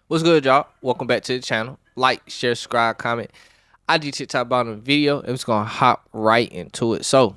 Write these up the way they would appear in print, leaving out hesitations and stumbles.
What's good, y'all? Welcome back to the channel. Like, share, subscribe, comment. I did talk about the video. I'm just gonna hop right into it. So,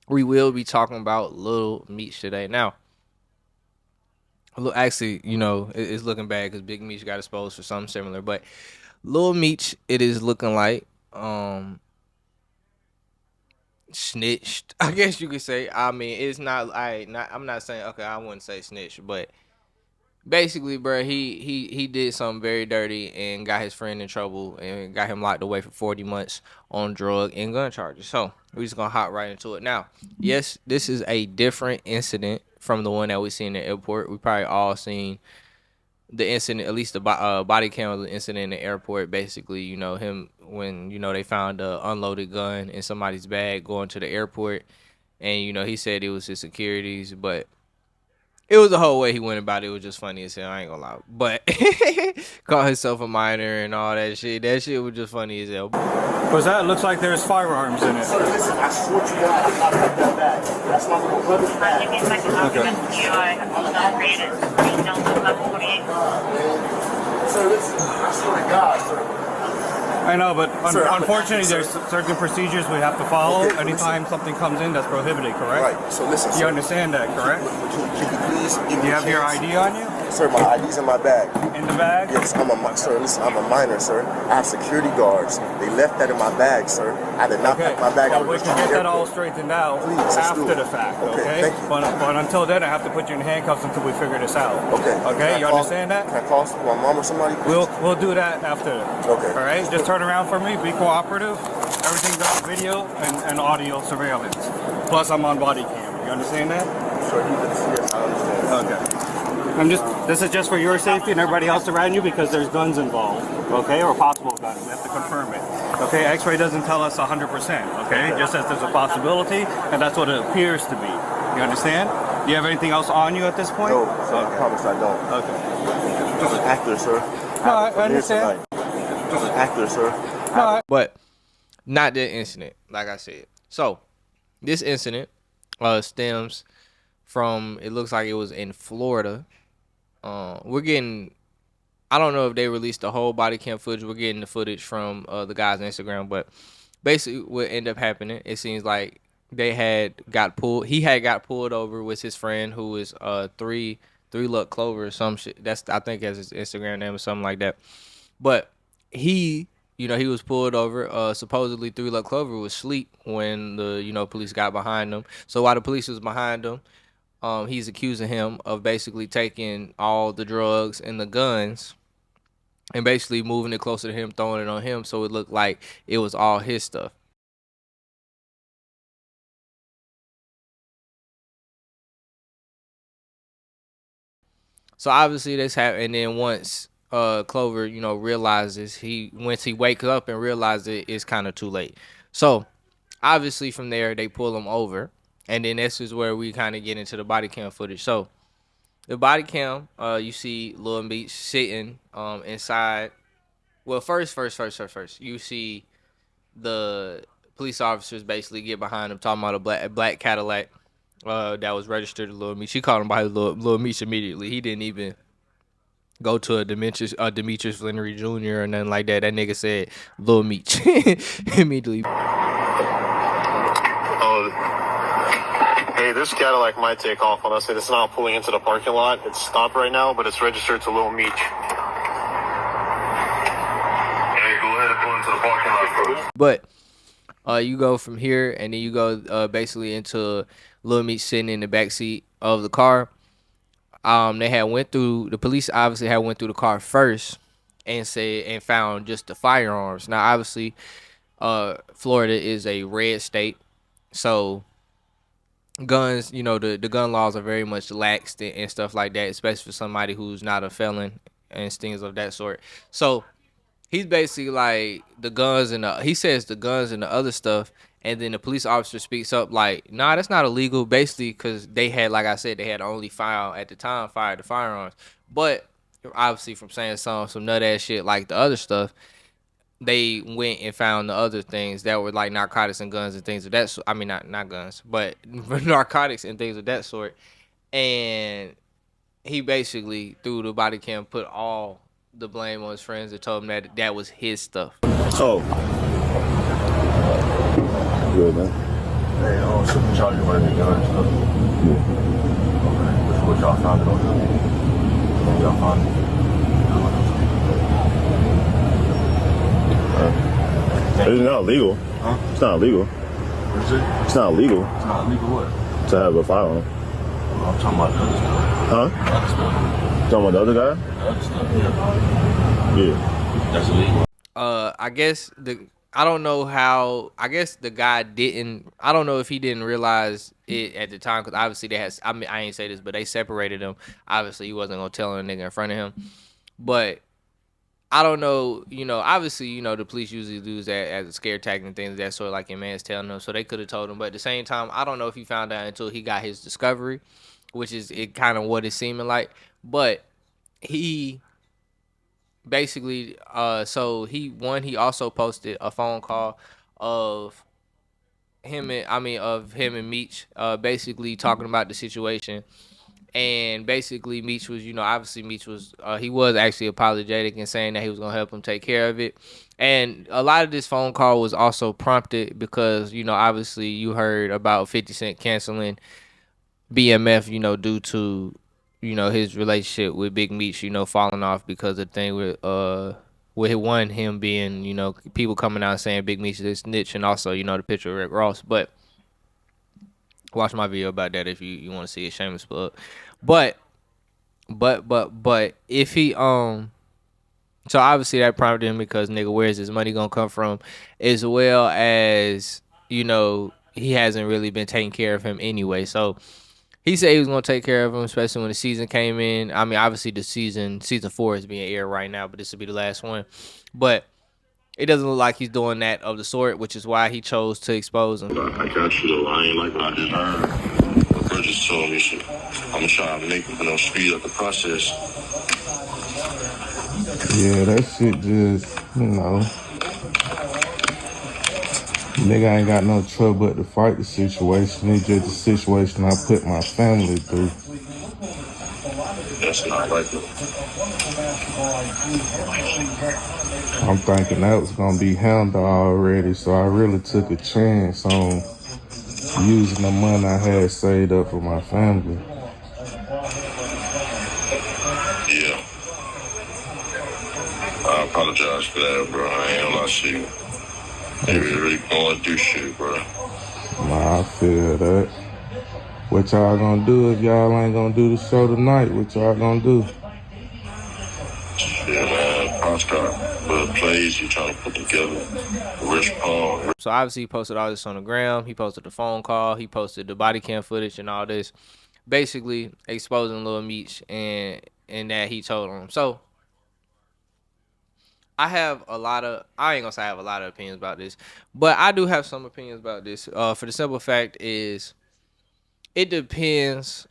we will be talking about Little Meech today. Now, look, actually, it's looking bad because Big Meech got exposed for something similar. But Little Meech, it is looking like snitched. I guess you could say. I mean, it's not. I'm not saying. Okay, I wouldn't say snitched, but basically, bro, he did something very dirty and got his friend in trouble and got him locked away for 40 months on drug and gun charges. So we're just gonna hop right into it now. Yes, this is a different incident from the one that we seen in the airport. We probably all seen the incident, at least the body cam of the incident in the airport. Basically, him when they found a unloaded gun in somebody's bag going to the airport, and he said it was his securities, but it was the whole way he went about it. It was just funny as hell. I ain't gonna lie. But called himself a minor and all that shit. That shit was just funny as hell. What's that? It looks like there's firearms in it. Sir, listen, I swear to God, I'm not putting that bag. That's my little brother's bag. Sir, listen, I swear to God, sir. I know, but Sir, unfortunately, sir. there's certain procedures we have to follow Okay, anytime something comes in that's prohibited, correct? Right, so listen, You sir. understand that, correct? Can you please give me Do you have your a chance? ID on you? Sir, my ID's in my bag. In the bag? Yes, sir, listen, I'm a minor, sir. I have security guards. They left that in my bag, sir. I did not Okay, pack my bag. well, we was can to get the that all airport. straightened out Please, let's do after it. the fact, Okay, okay? thank you. But until then, I have to put you in handcuffs until we figure this out. Okay. Okay, you understand Can that? I call my mom or somebody? Please? We'll do that after. Okay. All right, just turn around for me, be cooperative. Everything's on video and audio surveillance. Plus, I'm on body cam. You understand that? Sure, yes, I understand. Okay. This is just for your safety and everybody else around you because there's guns involved, okay, or possible guns. We have to confirm it. Okay, X-ray doesn't tell us 100%, okay? It just says there's a possibility, and that's what it appears to be. You understand? Do you have anything else on you at this point? No, sir, I promise I don't. Okay. Just an actor, sir. No, I understand. Just an actor, sir. No, But not that incident, like I said. So this incident stems from, it looks like it was in Florida. We're getting, I don't know if they released the whole body cam footage. We're getting the footage from the guy's Instagram, but basically what ended up happening, it seems like he had got pulled over with his friend who is three luck clover or some shit. That's, I think, has his Instagram name or something like that. But he was pulled over. Supposedly 3 luck clover was asleep when the police got behind him. So while the police was behind him, he's accusing him of basically taking all the drugs and the guns and basically moving it closer to him, throwing it on him, so it looked like it was all his stuff. So obviously this happened, and then once Clover, realizes, once he wakes up and realizes it's kind of too late. So obviously from there they pull him over, and then this is where we kind of get into the body cam footage. So the body cam, you see Lil Meech sitting inside. Well, first, you see the police officers basically get behind him, talking about a black Cadillac that was registered to Lil Meech. She called him by Lil Meech immediately. He didn't even go to a Demetrius Flannery Jr. or nothing like that. That nigga said Lil Meech immediately. Oh, hey, this Cadillac might take off on us. It's not pulling into the parking lot. It's stopped right now, but it's registered to Lil Meech. Hey, go ahead and pull into the parking lot, bro. But you go from here, and then you go basically into Lil Meech sitting in the back seat of the car. The police obviously had went through the car first and found just the firearms. Now obviously Florida is a red state, so guns, the gun laws are very much laxed and stuff like that, especially for somebody who's not a felon and things of that sort. So he's basically like, he says the guns and the other stuff, and then the police officer speaks up like, nah, that's not illegal, basically, because they had, like I said, they had only at the time fired the firearms. But obviously from saying some nut ass shit like the other stuff, they went and found the other things that were like narcotics and guns and things of that sort. I mean, not guns, but narcotics and things of that sort. And he basically through the body cam put all the blame on his friends and told him that that was his stuff. Oh. Good, man. Hey, shouldn't charge you running the gun and stuff. What y'all found it on him? Y'all found it. It's not legal. Huh? It's not legal. What is it? It's not legal It's not legal what? to have a firearm. I'm talking about the other stuff. Huh? The other stuff. Talking about the other guy? The other stuff, yeah. Yeah. That's illegal. I guess I don't know how. I guess the guy didn't. I don't know if he didn't realize it at the time because obviously they had. I mean, I ain't say this, but they separated him. Obviously, he wasn't gonna tell a nigga in front of him. But I don't know. Obviously, the police usually do that as a scare tactic and things of that sort. Like your man's telling them, so they could have told him. But at the same time, I don't know if he found out until he got his discovery, which is it kind of what it's seeming like. But he basically so he also posted a phone call of him and Meech basically talking about the situation. And basically Meech was, obviously Meech was he was actually apologetic and saying that he was going to help him take care of it. And a lot of this phone call was also prompted because, obviously you heard about 50 Cent canceling BMF, due to, his relationship with Big Meech, falling off because of the thing with him being, people coming out saying Big Meech is a snitch, and also, the picture of Rick Ross. But watch my video about that if you want to see a shameless plug. But if he so obviously that prompted him because nigga, where's his money gonna come from? As well as, he hasn't really been taking care of him anyway. So he said he was gonna take care of him, especially when the season came in. I mean, obviously the season 4 is being aired right now, but this will be the last one. But it doesn't look like he's doing that of the sort, which is why he chose to expose him. I got you the line like I just heard. The bro just told me shit. I'm trying to make speed up the process. Yeah, that shit just, nigga ain't got no trouble but to fight the situation. It's just the situation I put my family through. That's not like it. I'm thinking that was gonna be handled already, so I really took a chance on using the money I had saved up for my family. Yeah. I apologize for that, bro. I ain't gonna lie to you. They really going through shit, bro. Nah, I feel that. What y'all gonna do if y'all ain't gonna do the show tonight? What y'all gonna do? Shit, man. Postcard. But plays you trying to put together. Rich Paul. So obviously he posted all this on the gram. He posted the phone call. He posted the body cam footage and all this, basically exposing Lil Meech and that he told on him. So I ain't gonna say I have a lot of opinions about this, but I do have some opinions about this. For the simple fact is, it depends.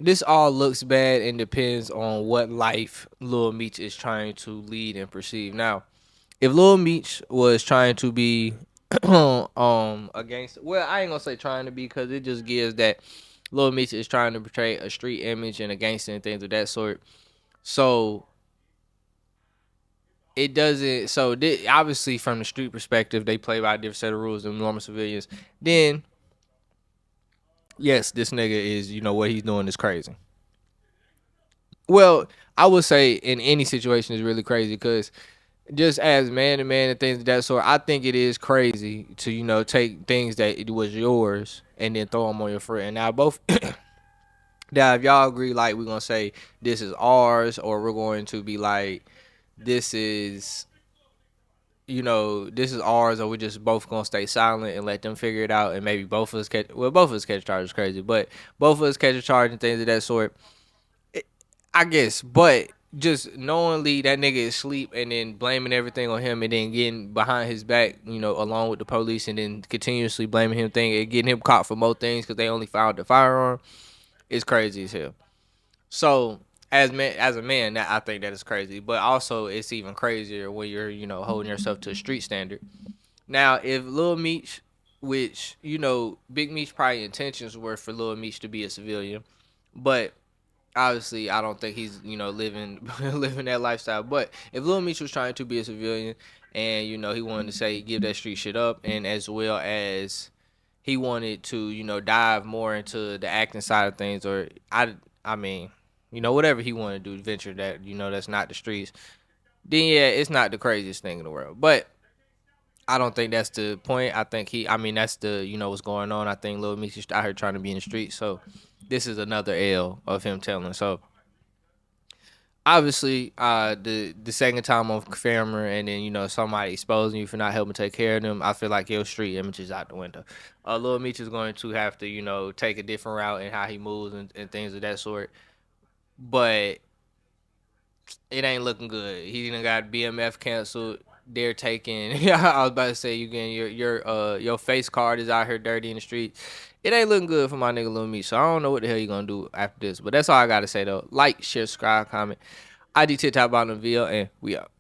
This all looks bad and depends on what life Lil Meech is trying to lead and perceive. Now, if Lil Meech was trying to be against, well, I ain't gonna say trying to be because it just gives that Lil Meech is trying to portray a street image and a gangster and things of that sort. So it doesn't. So obviously, from the street perspective, they play by a different set of rules than normal civilians. Then, yes, this nigga is, what he's doing is crazy. Well, I would say in any situation is really crazy because just as man to man and things of that sort, I think it is crazy to, take things that it was yours and then throw them on your friend. Now, both. Now, if y'all agree, like, we're going to say this is ours, or we're going to be like, this is, this is ours, or we're just both going to stay silent and let them figure it out, and maybe both of us catch a charge is crazy, but both of us catch a charge and things of that sort, I guess. But just knowingly that nigga is asleep and then blaming everything on him and then getting behind his back, along with the police, and then continuously blaming him and getting him caught for more things because they only found the firearm, is crazy as hell. So as a man, I think that is crazy. But also it's even crazier when you're, holding yourself to a street standard. Now, if Lil Meech, which, Big Meech probably intentions were for Lil Meech to be a civilian, but obviously I don't think he's living living that lifestyle. But if Lil Meech was trying to be a civilian and he wanted to say give that street shit up, and as well as he wanted to dive more into the acting side of things, or I mean whatever he wanted to do, venture that that's not the streets, then yeah, it's not the craziest thing in the world. But I don't think that's the point. I think that's the what's going on. I think Lil Meech is out here trying to be in the street, so this is another L of him telling. So obviously, the second time on camera, and then somebody exposing you for not helping take care of them, I feel like your street image is out the window. Lil Meech is going to have to take a different route in how he moves and things of that sort. But it ain't looking good. He done got BMF canceled. They're taking. I was about to say you getting your face card is out here dirty in the street. It ain't looking good for my nigga Lil Meech. So I don't know what the hell you gonna do after this. But that's all I gotta say though. Like, share, subscribe, comment. ID TikTok bottom of the video, and we out.